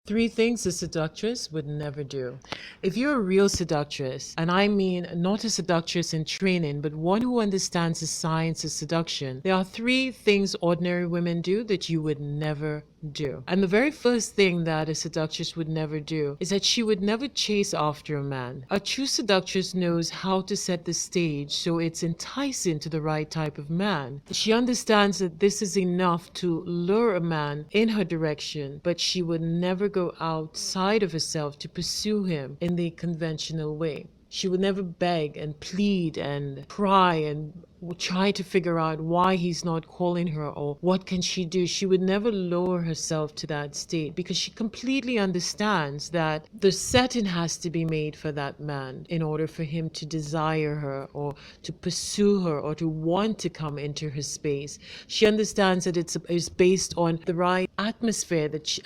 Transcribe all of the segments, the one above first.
Three things a seductress would never do. If you're a real seductress, and I mean not a seductress in training, but one who understands the science of seduction, there are three things ordinary women do that you would never do. And the very first thing that a seductress would never do is that she would never chase after a man. A true seductress knows how to set the stage so it's enticing to the right type of man. She understands that this is enough to lure a man in her direction, but she would never go outside of herself to pursue him in the conventional way. She would never beg and plead and cry and try to figure out why he's not calling her or what can she do. She would never lower herself to that state because she completely understands that the setting has to be made for that man in order for him to desire her or to pursue her or to want to come into her space. She understands that it's based on the right atmosphere that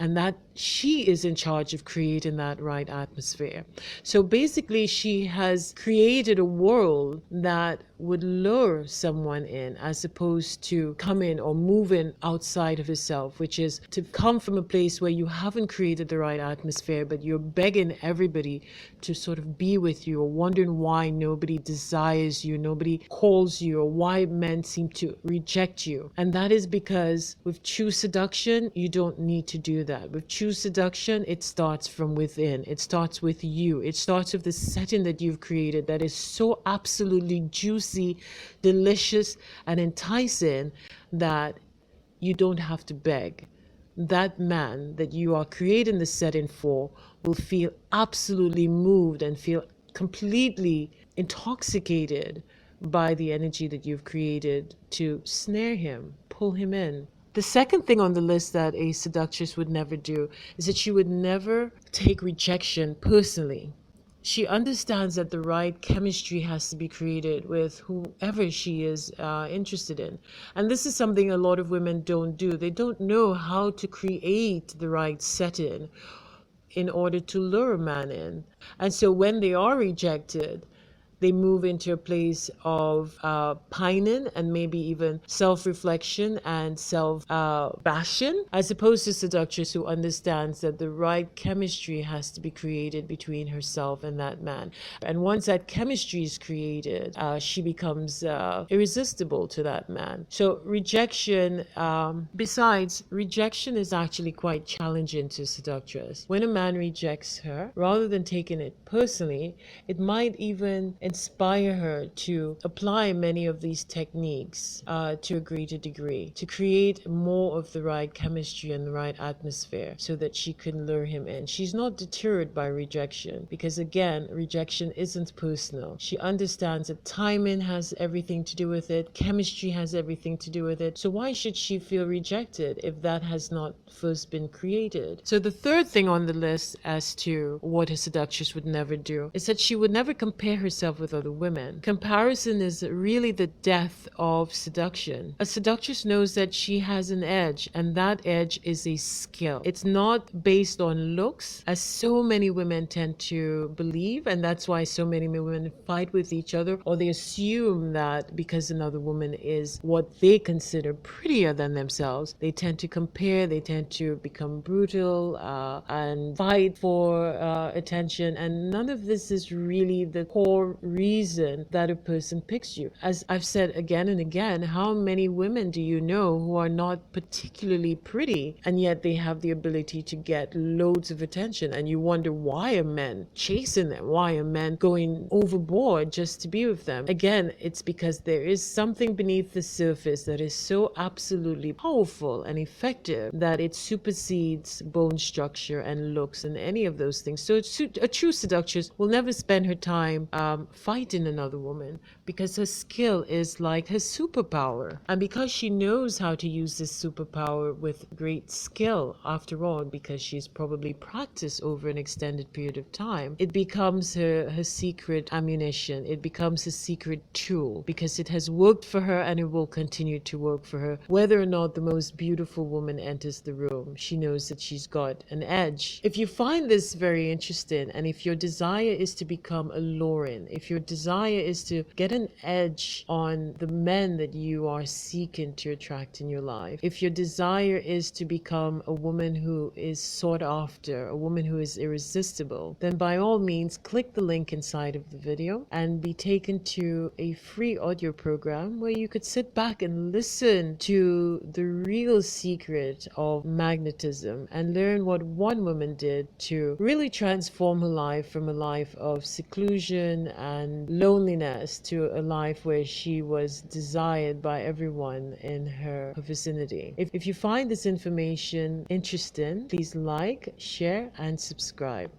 she is in charge of creating that right atmosphere. So basically she has created a world that would lure someone in as opposed to coming or moving outside of herself, which is to come from a place where you haven't created the right atmosphere, but you're begging everybody to sort of be with you or wondering why nobody desires you, nobody calls you, or why men seem to reject you. And that is because with true seduction, you don't need to do that. With true seduction, it starts from within. It starts with you. It starts with the setting that you've created that is so absolutely juicy, delicious, and enticing that you don't have to beg. That man that you are creating the setting for will feel absolutely moved and feel completely intoxicated by the energy that you've created to snare him, pull him in. The second thing on the list that a seductress would never do is that she would never take rejection personally. She understands that the right chemistry has to be created with whoever she is interested in. And this is something a lot of women don't do. They don't know how to create the right setting in order to lure a man in. And so when they are rejected, they move into a place of pining and maybe even self-reflection and self-bashing, as opposed to seductress who understands that the right chemistry has to be created between herself and that man. And once that chemistry is created, she becomes irresistible to that man. So rejection, besides, rejection is actually quite challenging to a seductress. When a man rejects her, rather than taking it personally, it might even inspire her to apply many of these techniques to a greater degree, to create more of the right chemistry and the right atmosphere so that she can lure him in. She's not deterred by rejection because, again, rejection isn't personal. She understands that timing has everything to do with it, chemistry has everything to do with it. So why should she feel rejected if that has not first been created? So the third thing on the list as to what a seductress would never do is that she would never compare herself with other women. Comparison is really the death of seduction. A seductress knows that she has an edge, and that edge is a skill. It's not based on looks, as so many women tend to believe, and that's why so many women fight with each other, or they assume that because another woman is what they consider prettier than themselves, they tend to compare, they tend to become brutal and fight for attention, and none of this is really the core reason that a person picks you. As I've said again and again, how many women do you know who are not particularly pretty and yet they have the ability to get loads of attention, and you wonder why are men chasing them? Why are men going overboard just to be with them? Again, it's because there is something beneath the surface that is so absolutely powerful and effective that it supersedes bone structure and looks and any of those things. So a true seductress will never spend her time fighting another woman because her skill is like her superpower. And because she knows how to use this superpower with great skill, after all, because she's probably practiced over an extended period of time, it becomes her secret ammunition. It becomes her secret tool because it has worked for her and it will continue to work for her. Whether or not the most beautiful woman enters the room, she knows that she's got an edge. If you find this very interesting, and if your desire is to become alluring, if if your desire is to get an edge on the men that you are seeking to attract in your life, if your desire is to become a woman who is sought after, a woman who is irresistible, then by all means click the link inside of the video and be taken to a free audio program where you could sit back and listen to the real secret of magnetism and learn what one woman did to really transform her life from a life of seclusion and loneliness to a life where she was desired by everyone in her vicinity. If you find this information interesting, please like, share, and subscribe.